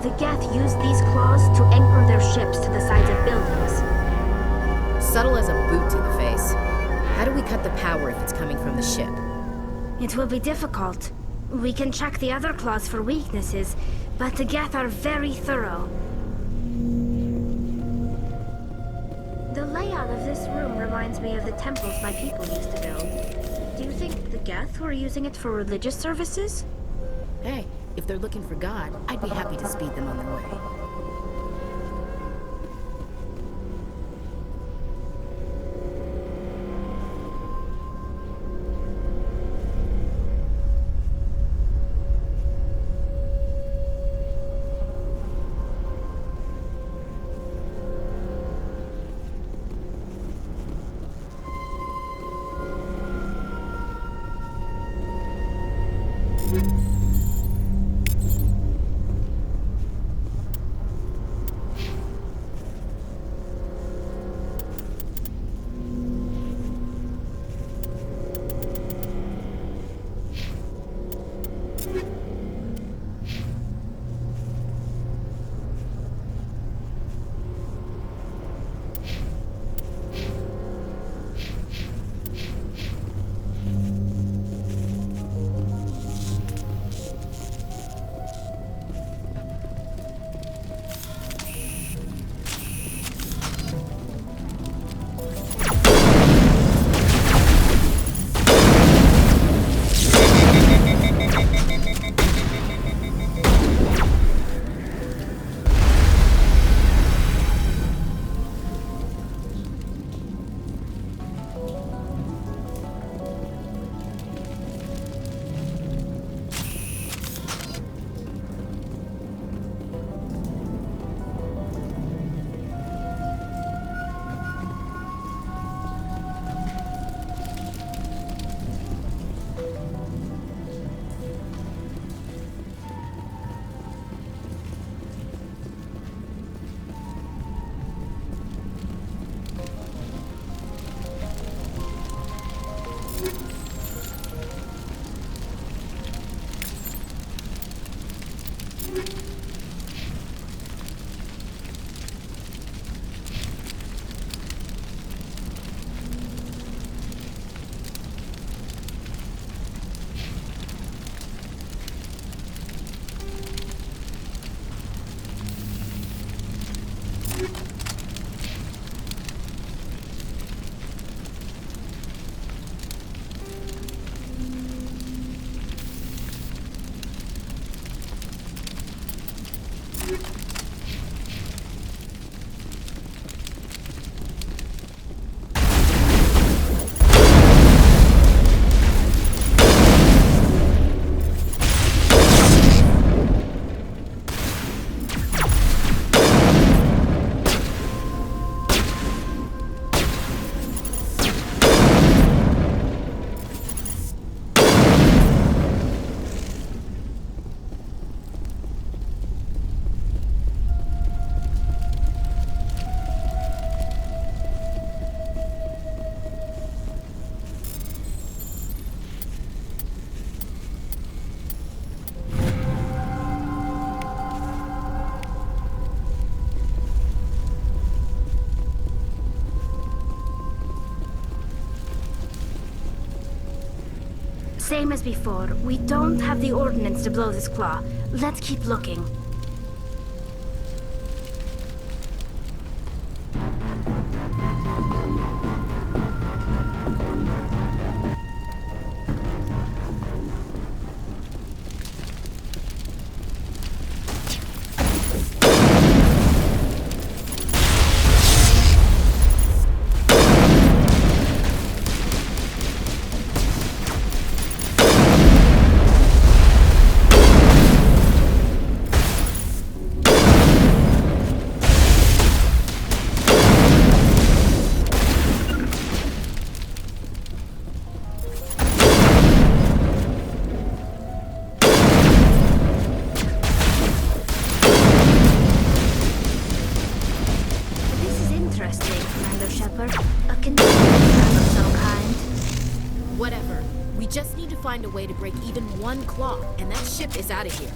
The Geth use these claws to anchor their ships to the sides of buildings. Subtle as a boot to the face. How do we cut the power if it's coming from the ship? It will be difficult. We can check the other claws for weaknesses, but the Geth are very thorough. The layout of this room reminds me of the temples my people used to build. Do you think the Geth were using it for religious services? Hey, if they're looking for God, I'd be happy to speed them on their way. Same as before, we don't have the ordnance to blow this claw. Let's keep looking. Whatever. We just need to find a way to break even one claw, and that ship is out of here.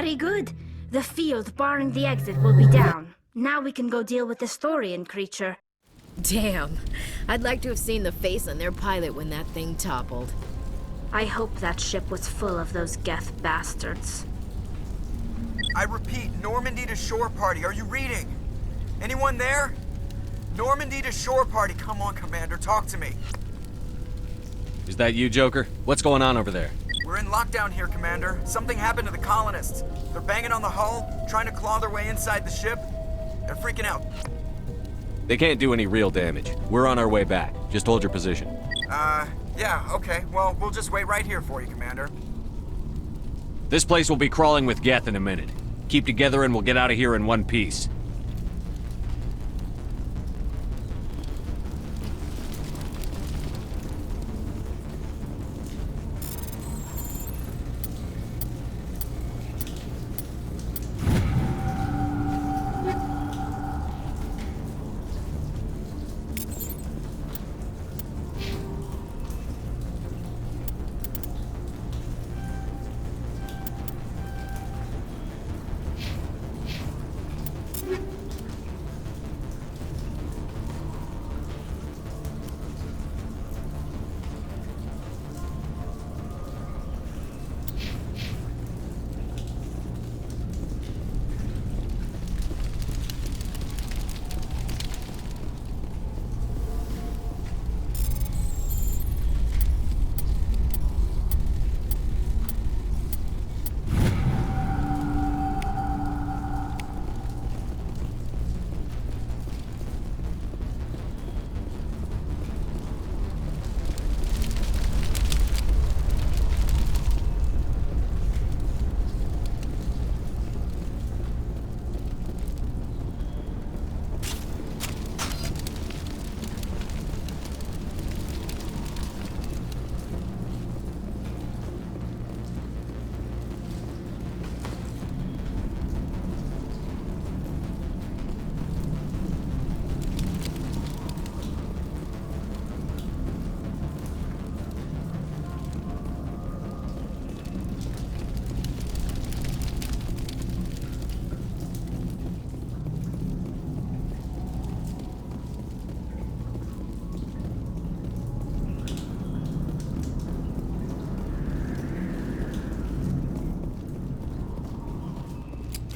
Very good. The field barring the exit will be down. Now we can go deal with this Thorian creature. Damn. I'd like to have seen the face on their pilot when that thing toppled. I hope that ship was full of those Geth bastards. I repeat, Normandy to shore party. Are you reading? Anyone there? Normandy to shore party. Come on, Commander, talk to me. Is that you, Joker? What's going on over there? We're in lockdown here, Commander. Something happened to the colonists. They're banging on the hull, trying to claw their way inside the ship. They're freaking out. They can't do any real damage. We're on our way back. Just hold your position. Yeah, okay. Well, we'll just wait right here for you, Commander. This place will be crawling with Geth in a minute. Keep together and we'll get out of here in one piece.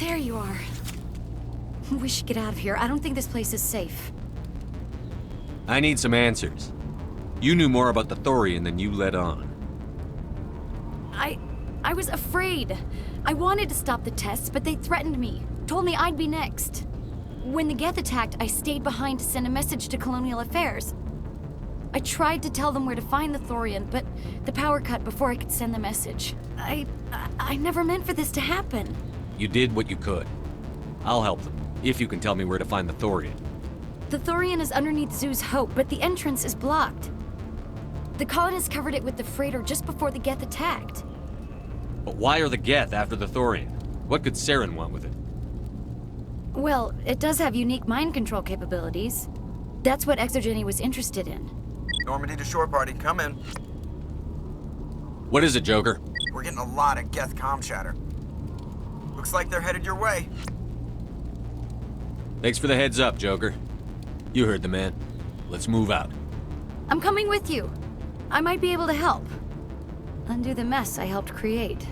There you are. We should get out of here. I don't think this place is safe. I need some answers. You knew more about the Thorian than you let on. I was afraid. I wanted to stop the tests, but they threatened me. Told me I'd be next. When the Geth attacked, I stayed behind to send a message to Colonial Affairs. I tried to tell them where to find the Thorian, but the power cut before I could send the message. I never meant for this to happen. You did what you could. I'll help them, if you can tell me where to find the Thorian. The Thorian is underneath Zoo's Hope, but the entrance is blocked. The colonists covered it with the freighter just before the Geth attacked. But why are the Geth after the Thorian? What could Saren want with it? Well, it does have unique mind control capabilities. That's what Exogeny was interested in. Normandy to shore party, come in. What is it, Joker? We're getting a lot of Geth comm chatter. Looks like they're headed your way. Thanks for the heads up, Joker. You heard the man. Let's move out. I'm coming with you. I might be able to help. Undo the mess I helped create.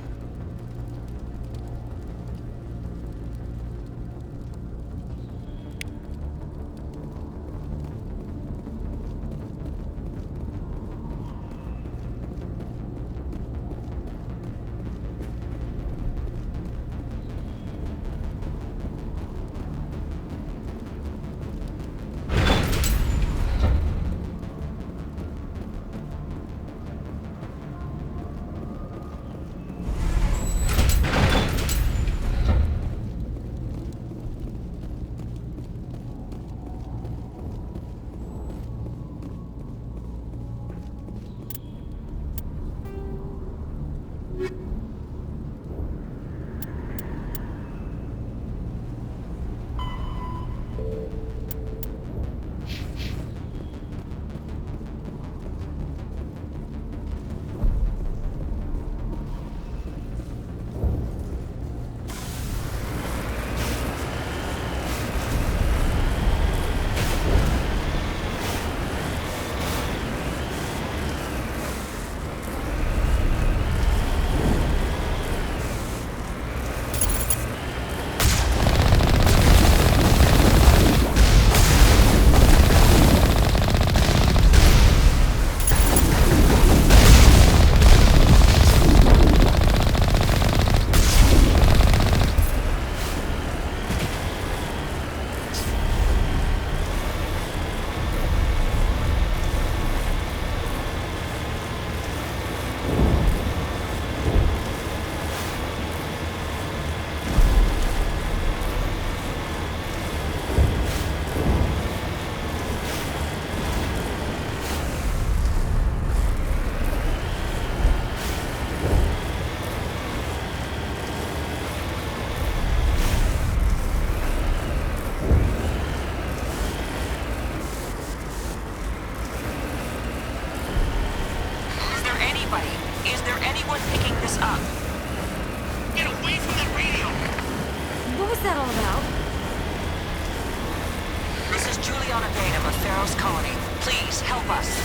Leon Abedum of Pharaoh's colony. Please, help us.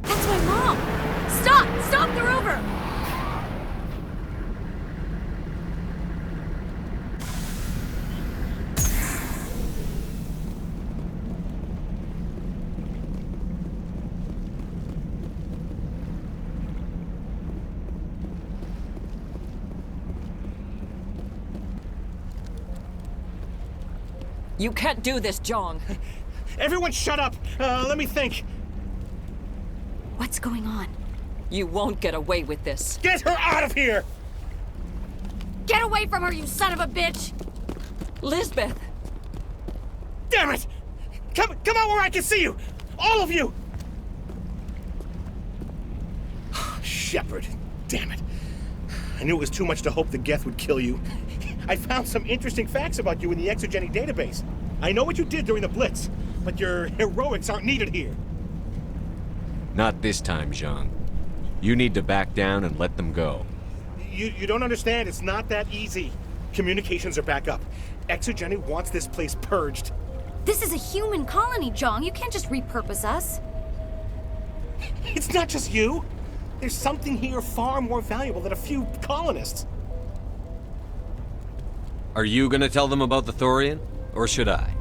That's my mom! Stop! Stop the rover! You can't do this, Jong. Everyone shut up! Let me think. What's going on? You won't get away with this. Get her out of here! Get away from her, you son of a bitch! Lisbeth! Damn it! Come out where I can see you! All of you! Shepard, damn it. I knew it was too much to hope the Geth would kill you. I found some interesting facts about you in the exogenic database. I know what you did during the Blitz, but your heroics aren't needed here. Not this time, Zhang. You need to back down and let them go. You don't understand. It's not that easy. Communications are back up. Exogeny wants this place purged. This is a human colony, Jong. You can't just repurpose us. It's not just you. There's something here far more valuable than a few colonists. Are you gonna tell them about the Thorian? Or should I?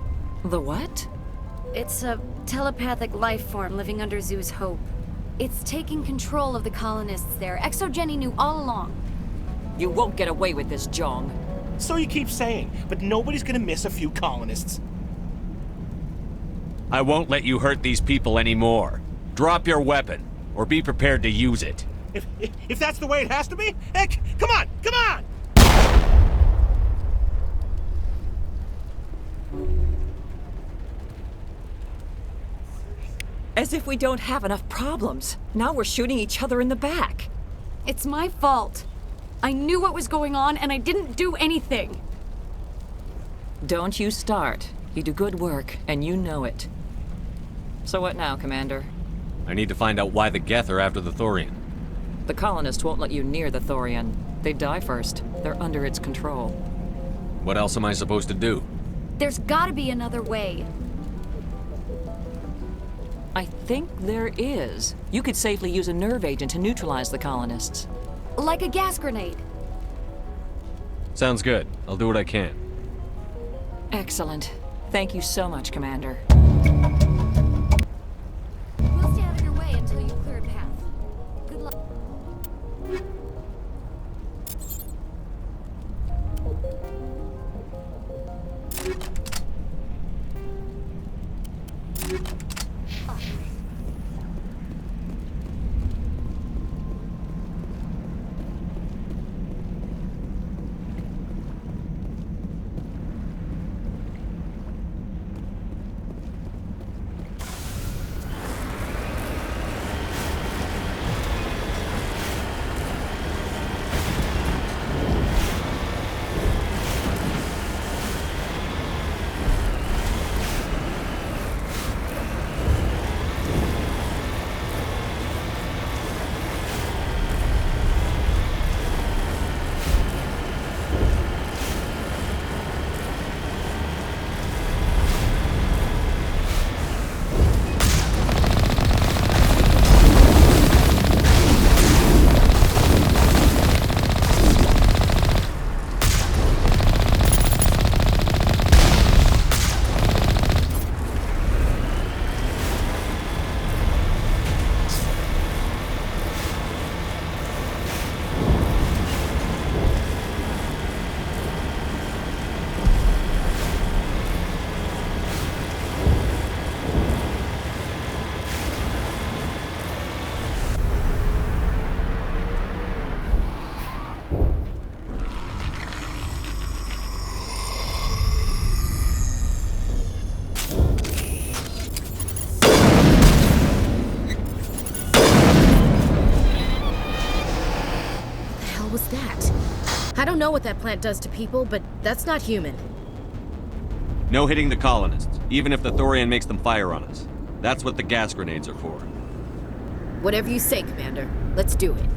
The what? It's a telepathic life form living under Zoo's hope. It's taking control of the colonists there. Exogeny knew all along. You won't get away with this, Jong. So you keep saying, but nobody's gonna miss a few colonists. I won't let you hurt these people anymore. Drop your weapon, or be prepared to use it. If that's the way it has to be, heck, come on, come on! As if we don't have enough problems. Now we're shooting each other in the back. It's my fault. I knew what was going on, and I didn't do anything. Don't you start. You do good work, and you know it. So what now, Commander? I need to find out why the Geth are after the Thorian. The colonists won't let you near the Thorian. They die first. They're under its control. What else am I supposed to do? There's gotta be another way. I think there is. You could safely use a nerve agent to neutralize the colonists. Like a gas grenade. Sounds good. I'll do what I can. Excellent. Thank you so much, Commander. We'll stay out of your way until you clear a path. Good luck. Was that? I don't know what that plant does to people, but that's not human. No hitting the colonists, even if the Thorian makes them fire on us. That's what the gas grenades are for. Whatever you say, Commander. Let's do it.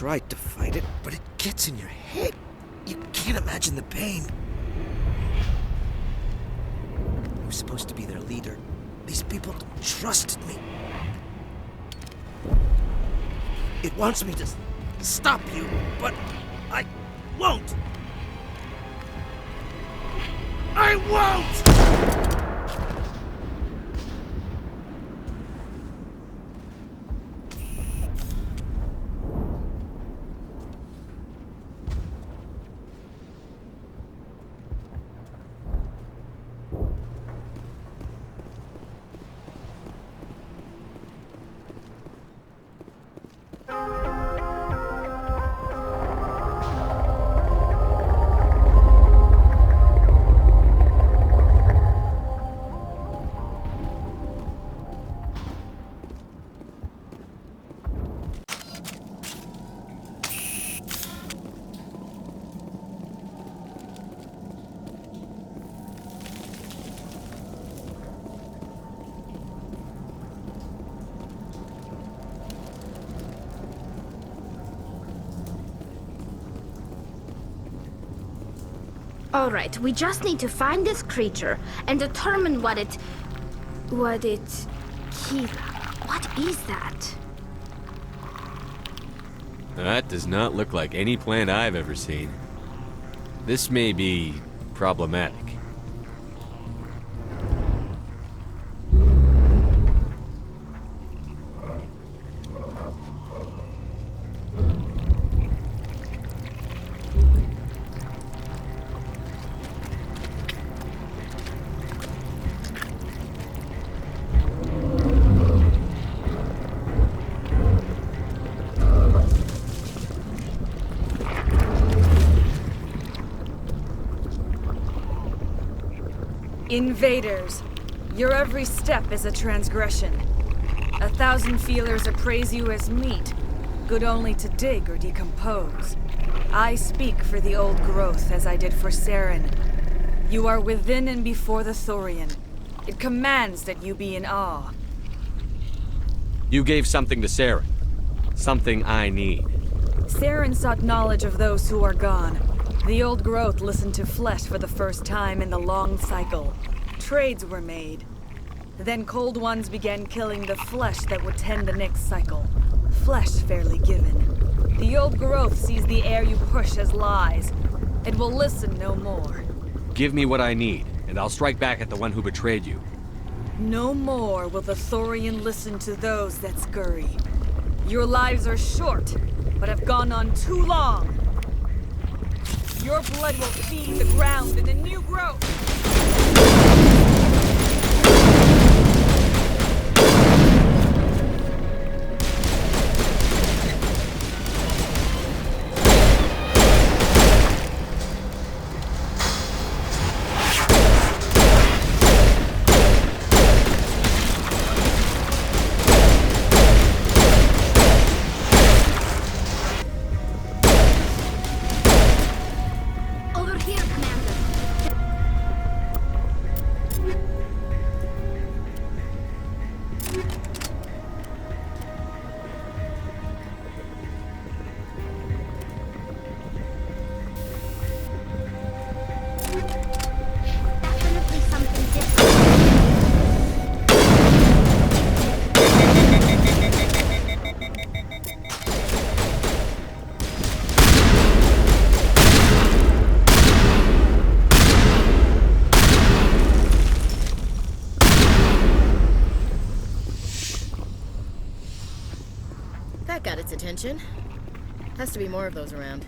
tried to fight it, but it gets in your head. You can't imagine the pain. I was supposed to be their leader. These people trusted me. It wants me to stop you, but I won't. I won't! Alright, we just need to find this creature and determine what it... Kira, what is that? That does not look like any plant I've ever seen. This may be problematic. Invaders, your every step is a transgression. 1,000 feelers appraise you as meat, good only to dig or decompose. I speak for the old growth as I did for Saren. You are within and before the Thorian. It commands that you be in awe. You gave something to Saren. Something I need. Saren sought knowledge of those who are gone. The old growth listened to flesh for the first time in the long cycle. Trades were made. Then cold ones began killing the flesh that would tend the next cycle. Flesh fairly given. The old growth sees the air you push as lies. It will listen no more. Give me what I need, and I'll strike back at the one who betrayed you. No more will the Thorian listen to those that scurry. Your lives are short, but have gone on too long. Your blood will feed the ground in a new growth. Over here, Commander. Definitely something different. That got its attention. Has to be more of those around.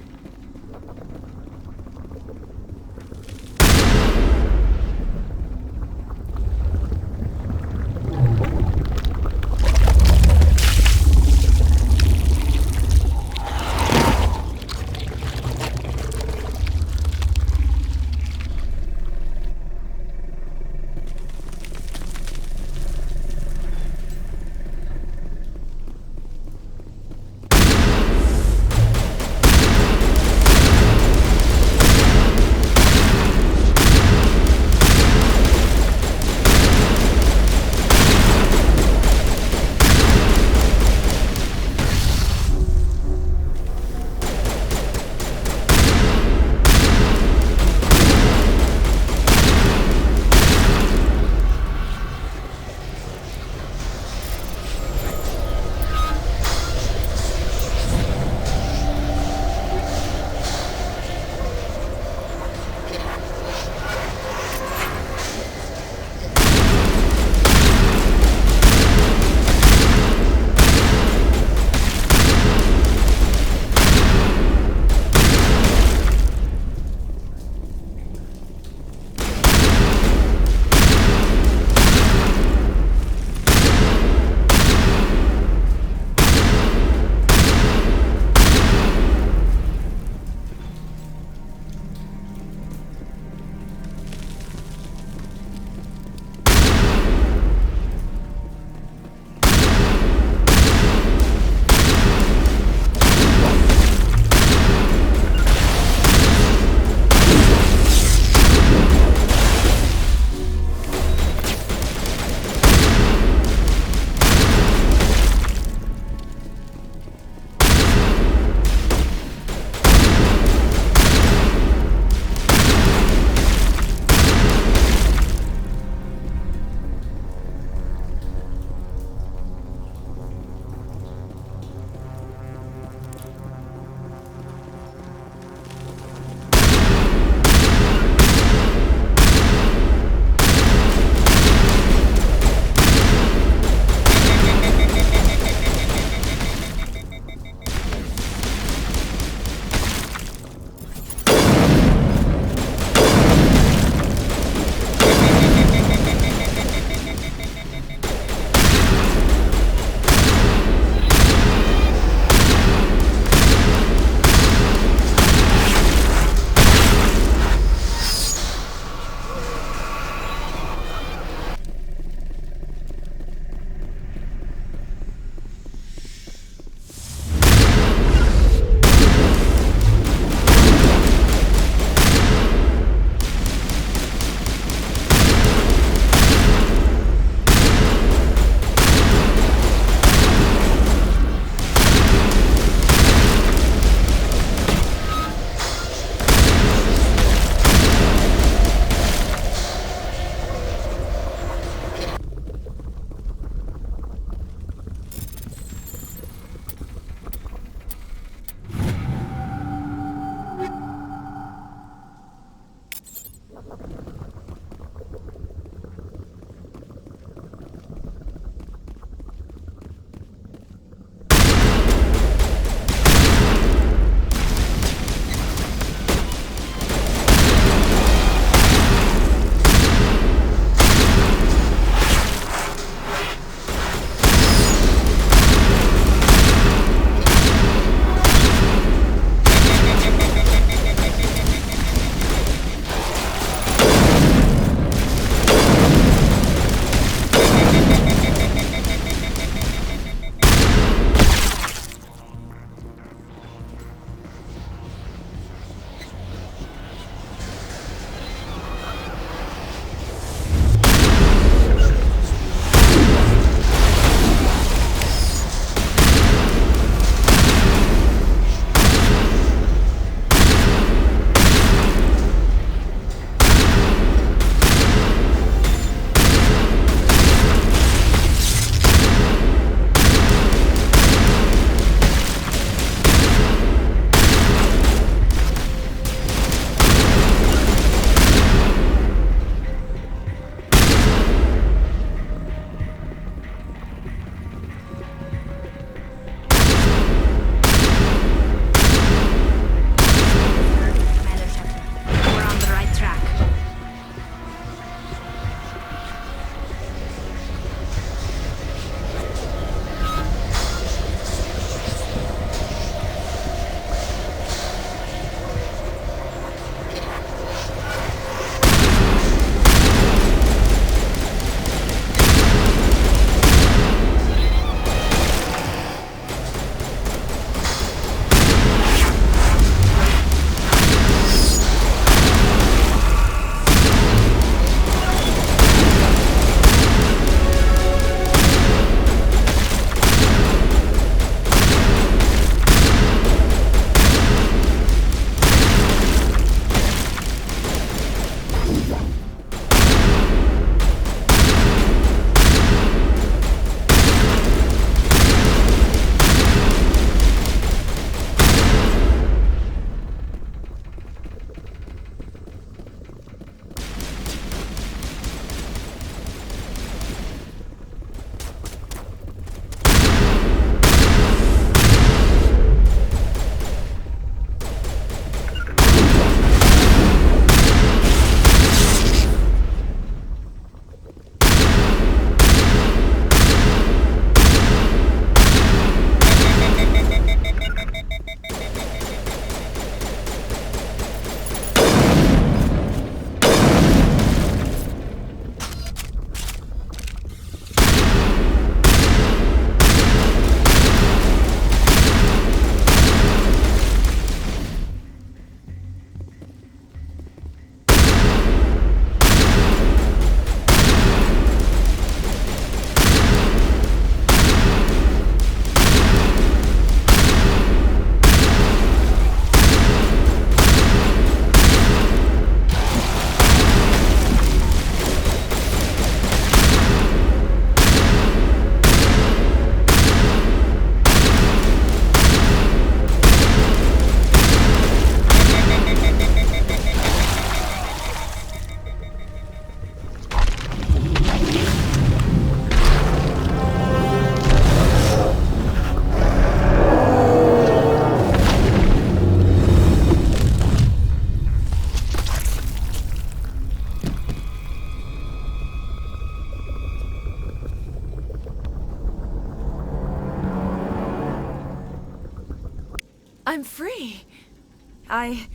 I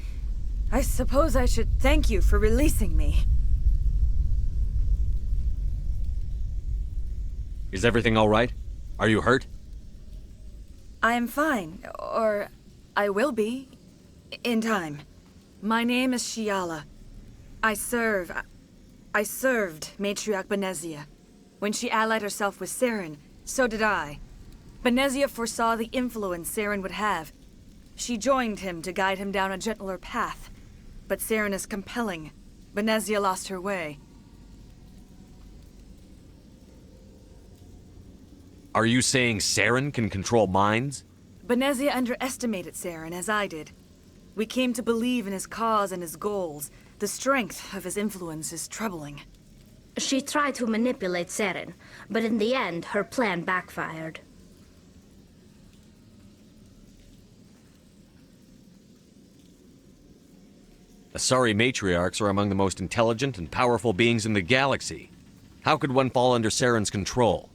suppose I should thank you for releasing me. Is everything all right? Are you hurt? I am fine, or I will be, in time. My name is Shiala. I served Matriarch Benezia. When she allied herself with Saren, so did I. Benezia foresaw the influence Saren would have. She joined him to guide him down a gentler path. But Saren is compelling. Benezia lost her way. Are you saying Saren can control minds? Benezia underestimated Saren, as I did. We came to believe in his cause and his goals. The strength of his influence is troubling. She tried to manipulate Seren, but in the end, her plan backfired. Asari matriarchs are among the most intelligent and powerful beings in the galaxy. How could one fall under Saren's control?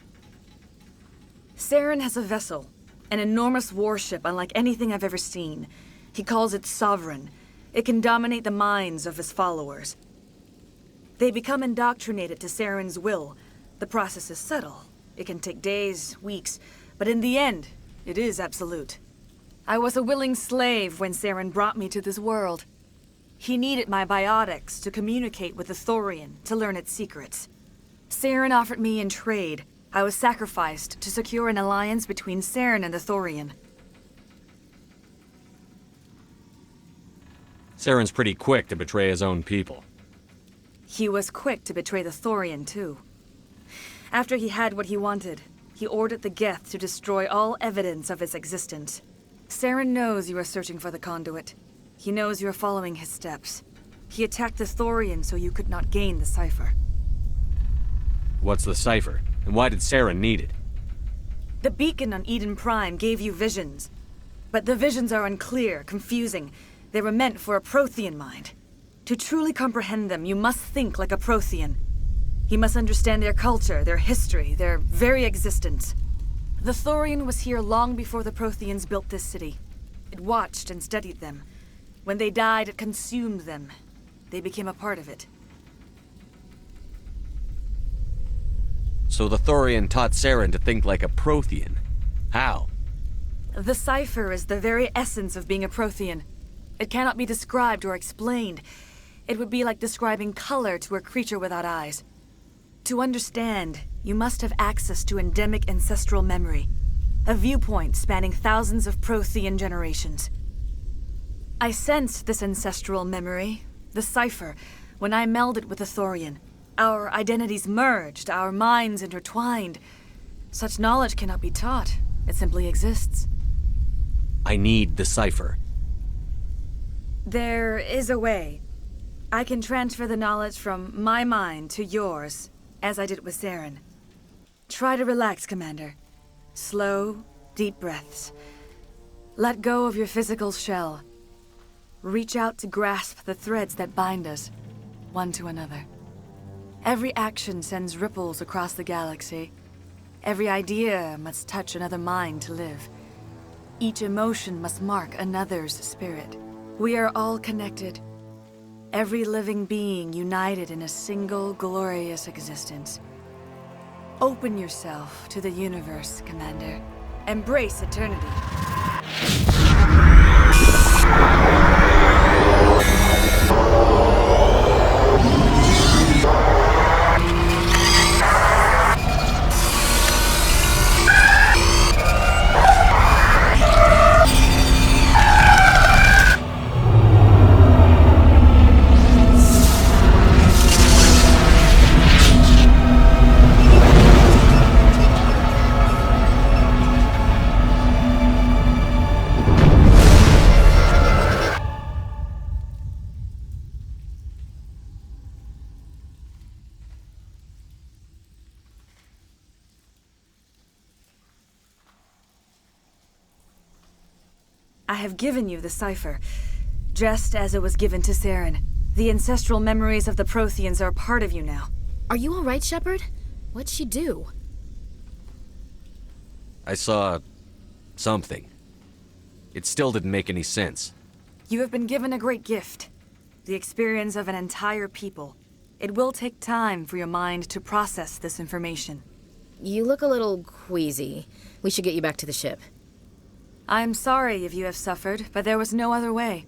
Saren has a vessel, an enormous warship unlike anything I've ever seen. He calls it Sovereign. It can dominate the minds of his followers. They become indoctrinated to Saren's will. The process is subtle. It can take days, weeks, but in the end, it is absolute. I was a willing slave when Saren brought me to this world. He needed my biotics to communicate with the Thorian, to learn its secrets. Saren offered me in trade. I was sacrificed to secure an alliance between Saren and the Thorian. Saren's pretty quick to betray his own people. He was quick to betray the Thorian, too. After he had what he wanted, he ordered the Geth to destroy all evidence of its existence. Saren knows you are searching for the conduit. He knows you are following his steps. He attacked the Thorian so you could not gain the cipher. What's the cipher? And why did Saren need it? The beacon on Eden Prime gave you visions. But the visions are unclear, confusing. They were meant for a Prothean mind. To truly comprehend them, you must think like a Prothean. You must understand their culture, their history, their very existence. The Thorian was here long before the Protheans built this city. It watched and studied them. When they died, it consumed them. They became a part of it. So the Thorian taught Saren to think like a Prothean. How? The cipher is the very essence of being a Prothean. It cannot be described or explained. It would be like describing color to a creature without eyes. To understand, you must have access to endemic ancestral memory, a viewpoint spanning thousands of Prothean generations. I sensed this ancestral memory, the cipher, when I melded with the Thorian. Our identities merged, our minds intertwined. Such knowledge cannot be taught. It simply exists. I need the cipher. There is a way. I can transfer the knowledge from my mind to yours, as I did with Saren. Try to relax, Commander. Slow, deep breaths. Let go of your physical shell. Reach out to grasp the threads that bind us, one to another. Every action sends ripples across the galaxy. Every idea must touch another mind to live. Each emotion must mark another's spirit. We are all connected. Every living being united in a single glorious existence. Open yourself to the universe, Commander. Embrace eternity. I have given you the cipher, just as it was given to Saren. The ancestral memories of the Protheans are a part of you now. Are you all right, Shepard? What'd she do? I saw... something. It still didn't make any sense. You have been given a great gift. The experience of an entire people. It will take time for your mind to process this information. You look a little queasy. We should get you back to the ship. I'm sorry if you have suffered, but there was no other way.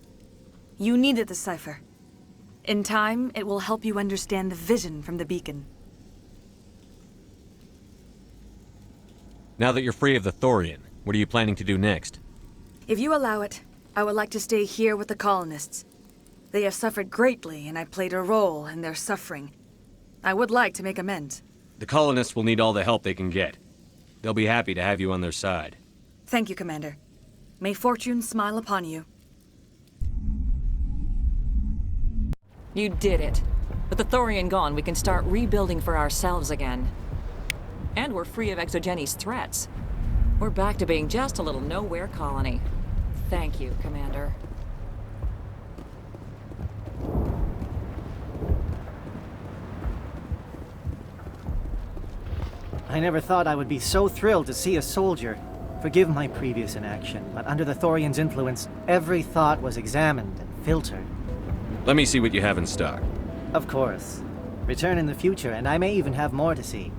You needed the cipher. In time, it will help you understand the vision from the beacon. Now that you're free of the Thorian, what are you planning to do next? If you allow it, I would like to stay here with the colonists. They have suffered greatly, and I played a role in their suffering. I would like to make amends. The colonists will need all the help they can get. They'll be happy to have you on their side. Thank you, Commander. May fortune smile upon you. You did it. With the Thorian gone, we can start rebuilding for ourselves again. And we're free of Exogeni's threats. We're back to being just a little nowhere colony. Thank you, Commander. I never thought I would be so thrilled to see a soldier. Forgive my previous inaction, but under the Thorian's influence, every thought was examined and filtered. Let me see what you have in stock. Of course. Return in the future, and I may even have more to see.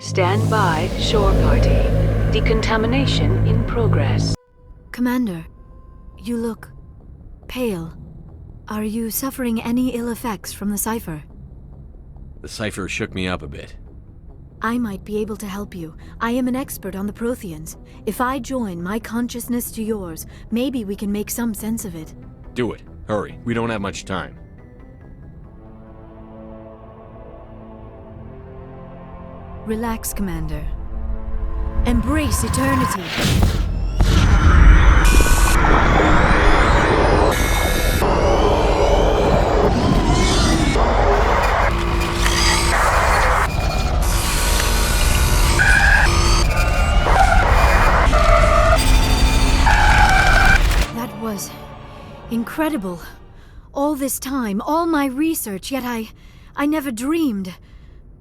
Stand by, shore party. Decontamination in progress. Commander, you look pale. Are you suffering any ill effects from the cipher? The cipher shook me up a bit. I might be able to help you. I am an expert on the Protheans. If I join my consciousness to yours, maybe we can make some sense of it. Do it. Hurry. We don't have much time. Relax, Commander. Embrace eternity. That was incredible. All this time, all my research, yet I never dreamed.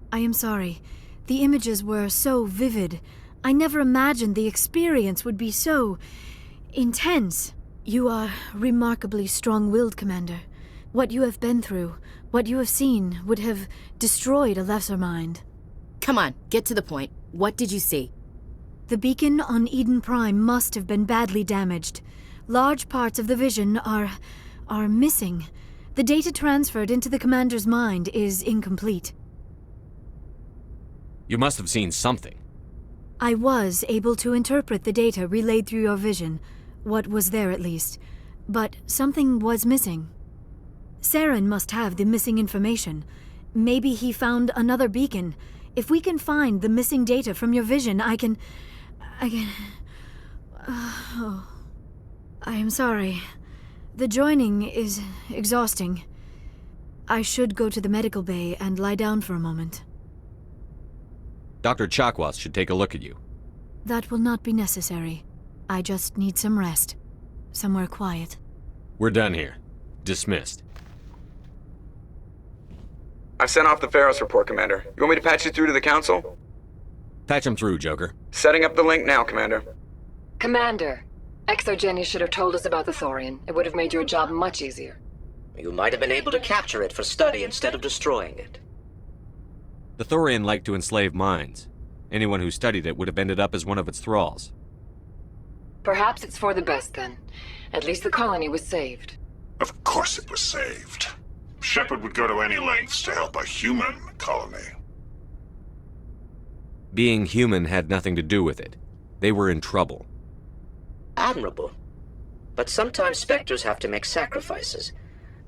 I am sorry. The images were so vivid. I never imagined the experience would be so intense. You are remarkably strong-willed, Commander. What you have been through, what you have seen, would have destroyed a lesser mind. Come on, get to the point. What did you see? The beacon on Eden Prime must have been badly damaged. Large parts of the vision are missing. The data transferred into the Commander's mind is incomplete. You must have seen something. I was able to interpret the data relayed through your vision, what was there at least, but something was missing. Saren must have the missing information. Maybe he found another beacon. If we can find the missing data from your vision, I can... Oh. I am sorry. The joining is exhausting. I should go to the medical bay and lie down for a moment. Dr. Chakwas should take a look at you. That will not be necessary. I just need some rest. Somewhere quiet. We're done here. Dismissed. I've sent off the Pharos report, Commander. You want me to patch you through to the Council? Patch him through, Joker. Setting up the link now, Commander. Commander, Exogeny should have told us about the Thorian. It would have made your job much easier. You might have been able to capture it for study instead of destroying it. The Thorian liked to enslave minds. Anyone who studied it would have ended up as one of its thralls. Perhaps it's for the best then. At least the colony was saved. Of course it was saved. Shepard would go to any lengths to help a human colony. Being human had nothing to do with it. They were in trouble. Admirable. But sometimes Spectres have to make sacrifices.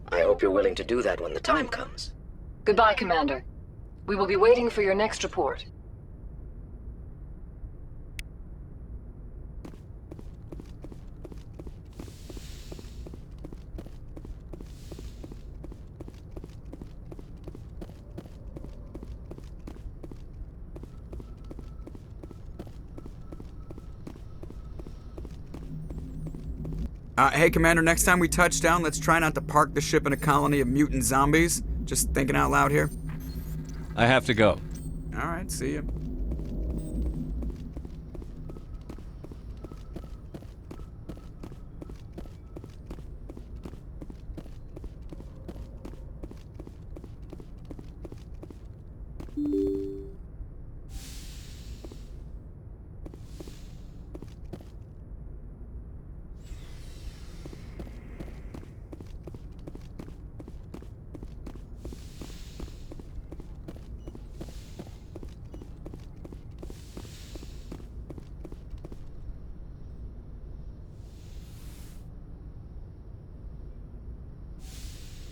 I hope you're willing to do that when the time comes. Goodbye, Commander. We will be waiting for your next report. Hey, Commander, next time we touch down, let's try not to park the ship in a colony of mutant zombies. Just thinking out loud here. I have to go. All right, see you.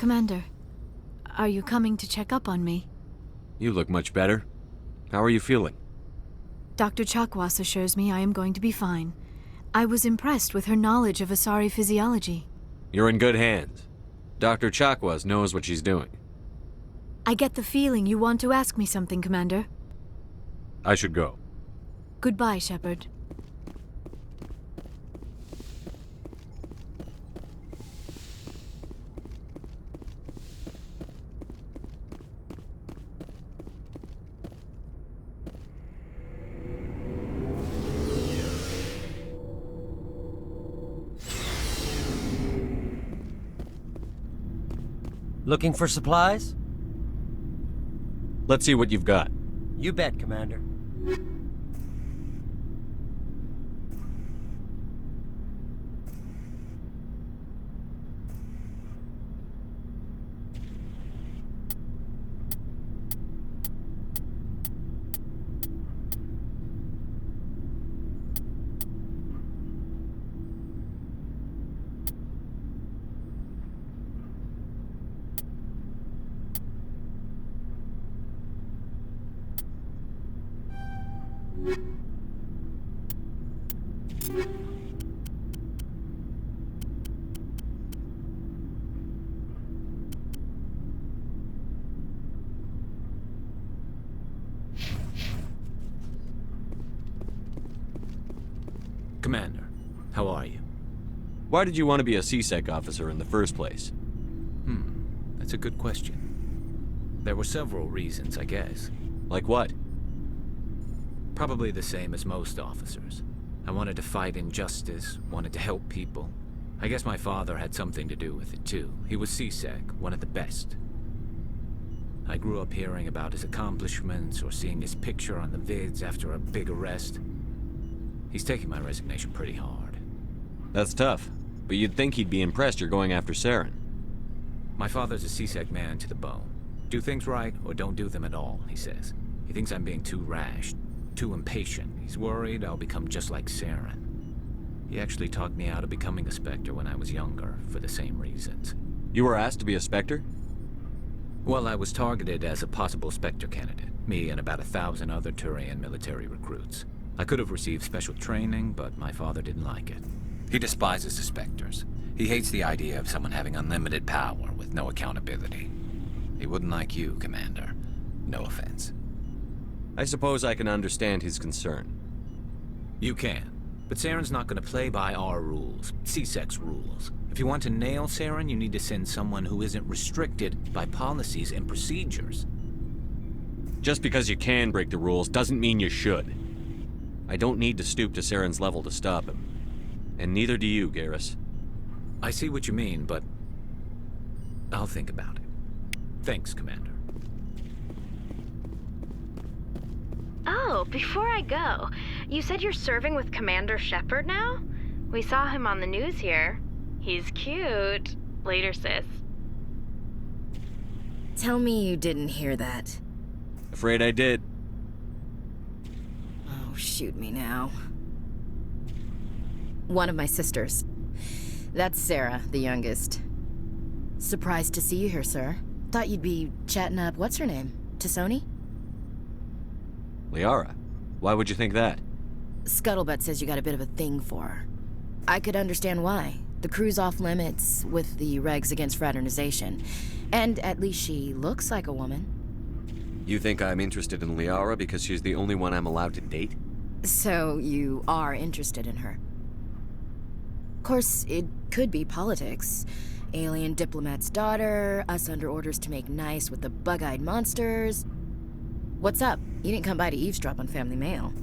Commander, are you coming to check up on me? You look much better. How are you feeling? Dr. Chakwas assures me I am going to be fine. I was impressed with her knowledge of Asari physiology. You're in good hands. Dr. Chakwas knows what she's doing. I get the feeling you want to ask me something, Commander. I should go. Goodbye, Shepard. Looking for supplies? Let's see what you've got. You bet, Commander. Commander, how are you? Why did you want to be a CSEC officer in the first place? That's a good question. There were several reasons, I guess. Like what? Probably the same as most officers. I wanted to fight injustice, wanted to help people. I guess my father had something to do with it, too. He was CSEC, one of the best. I grew up hearing about his accomplishments or seeing his picture on the vids after a big arrest. He's taking my resignation pretty hard. That's tough, but you'd think he'd be impressed you're going after Saren. My father's a CSEC man to the bone. Do things right or don't do them at all, he says. He thinks I'm being too rash, too impatient. He's worried I'll become just like Saren. He actually talked me out of becoming a Spectre when I was younger, for the same reasons. You were asked to be a Spectre? Well, I was targeted as a possible Spectre candidate. Me and about 1,000 other Thorian military recruits. I could have received special training, but my father didn't like it. He despises the Spectres. He hates the idea of someone having unlimited power with no accountability. He wouldn't like you, Commander. No offense. I suppose I can understand his concern. You can. But Saren's not going to play by our rules, C-Sec's rules. If you want to nail Saren, you need to send someone who isn't restricted by policies and procedures. Just because you can break the rules doesn't mean you should. I don't need to stoop to Saren's level to stop him. And neither do you, Garrus. I see what you mean, but I'll think about it. Thanks, Commander. Oh, before I go, you said you're serving with Commander Shepard now? We saw him on the news here. He's cute. Later, sis. Tell me you didn't hear that. Afraid I did. Oh, shoot me now. One of my sisters. That's Sarah, the youngest. Surprised to see you here, sir. Thought you'd be chatting up, what's her name? T'Soni? Liara, why would you think that? Scuttlebutt says you got a bit of a thing for her. I could understand why. The crew's off limits with the regs against fraternization. And at least she looks like a woman. You think I'm interested in Liara because she's the only one I'm allowed to date? So you are interested in her. Of course, it could be politics. Alien diplomat's daughter, us under orders to make nice with the bug-eyed monsters. What's up? You didn't come by to eavesdrop on Family Mail.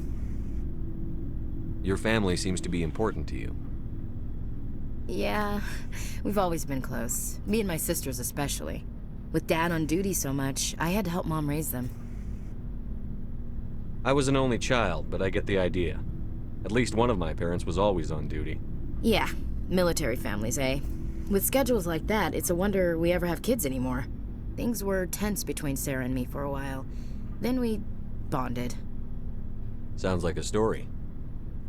Your family seems to be important to you. Yeah, we've always been close. Me and my sisters especially. With Dad on duty so much, I had to help Mom raise them. I was an only child, but I get the idea. At least one of my parents was always on duty. Yeah, military families, eh? With schedules like that, it's a wonder we ever have kids anymore. Things were tense between Sarah and me for a while. Then we bonded. Sounds like a story.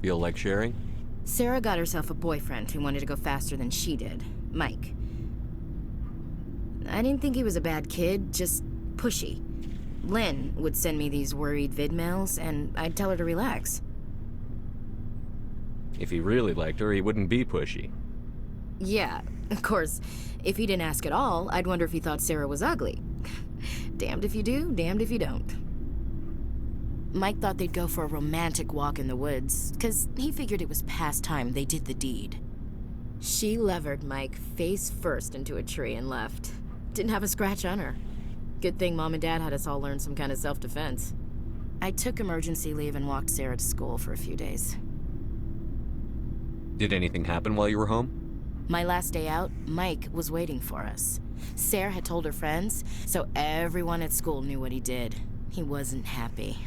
Feel like sharing? Sarah got herself a boyfriend who wanted to go faster than she did, Mike. I didn't think he was a bad kid, just pushy. Lynn would send me these worried vid mails, and I'd tell her to relax. If he really liked her, he wouldn't be pushy. Yeah, of course. If he didn't ask at all, I'd wonder if he thought Sarah was ugly. Damned if you do, damned if you don't. Mike thought they'd go for a romantic walk in the woods, because he figured it was past time they did the deed. She levered Mike face first into a tree and left. Didn't have a scratch on her. Good thing Mom and Dad had us all learn some kind of self-defense. I took emergency leave and walked Sarah to school for a few days. Did anything happen while you were home? My last day out, Mike was waiting for us. Sarah had told her friends, so everyone at school knew what he did. He wasn't happy.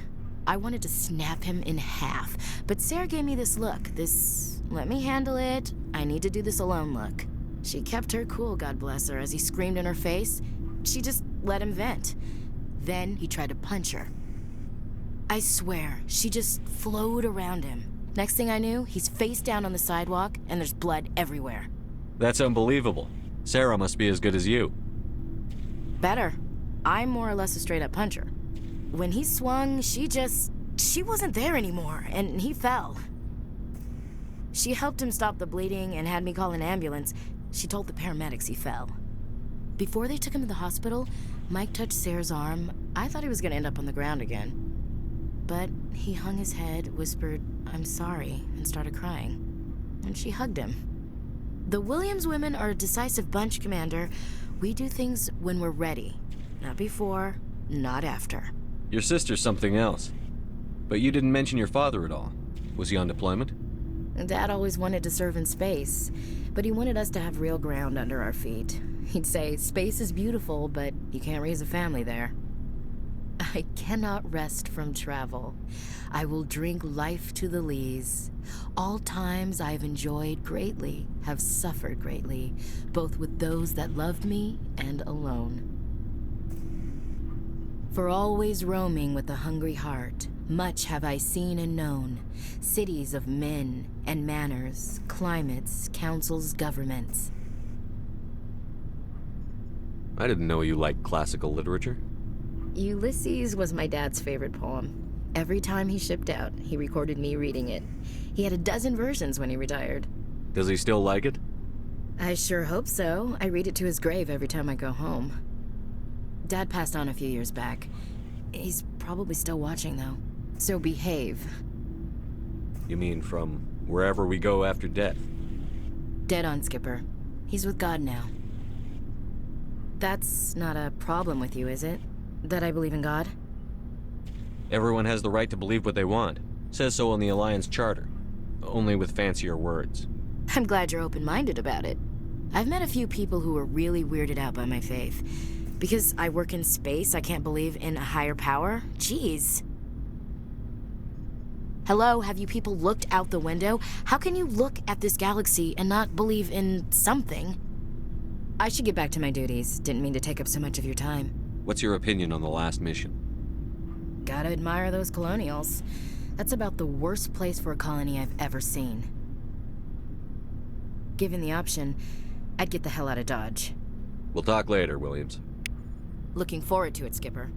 I wanted to snap him in half, but Sarah gave me this look, this let me handle it, I need to do this alone look. She kept her cool, God bless her, as he screamed in her face. She just let him vent. Then he tried to punch her. I swear, she just flowed around him. Next thing I knew, he's face down on the sidewalk, and there's blood everywhere. That's unbelievable. Sarah must be as good as you. Better. I'm more or less a straight-up puncher. When he swung, she wasn't there anymore, and he fell. She helped him stop the bleeding and had me call an ambulance. She told the paramedics he fell. Before they took him to the hospital, Mike touched Sarah's arm. I thought he was gonna end up on the ground again. But he hung his head, whispered, "I'm sorry," and started crying. And she hugged him. The Williams women are a decisive bunch, Commander. We do things when we're ready. Not before, not after. Your sister's something else. But you didn't mention your father at all. Was he on deployment? Dad always wanted to serve in space, but he wanted us to have real ground under our feet. He'd say, space is beautiful, but you can't raise a family there. I cannot rest from travel. I will drink life to the lees. All times I have enjoyed greatly, have suffered greatly, both with those that loved me and alone. For always roaming with a hungry heart, much have I seen and known, cities of men and manners, climates, councils, governments. I didn't know you liked classical literature. Ulysses was my dad's favorite poem. Every time he shipped out, he recorded me reading it. He had a dozen versions when he retired. Does he still like it? I sure hope so. I read it to his grave every time I go home. Dad passed on a few years back. He's probably still watching, though. So behave. You mean from wherever we go after death? Dead on, Skipper. He's with God now. That's not a problem with you, is it? That I believe in God? Everyone has the right to believe what they want. Says so in the Alliance Charter. Only with fancier words. I'm glad you're open-minded about it. I've met a few people who are really weirded out by my faith. Because I work in space, I can't believe in a higher power? Jeez. Hello, have you people looked out the window? How can you look at this galaxy and not believe in something? I should get back to my duties. Didn't mean to take up so much of your time. What's your opinion on the last mission? Gotta admire those colonials. That's about the worst place for a colony I've ever seen. Given the option, I'd get the hell out of Dodge. We'll talk later, Williams. Looking forward to it, Skipper.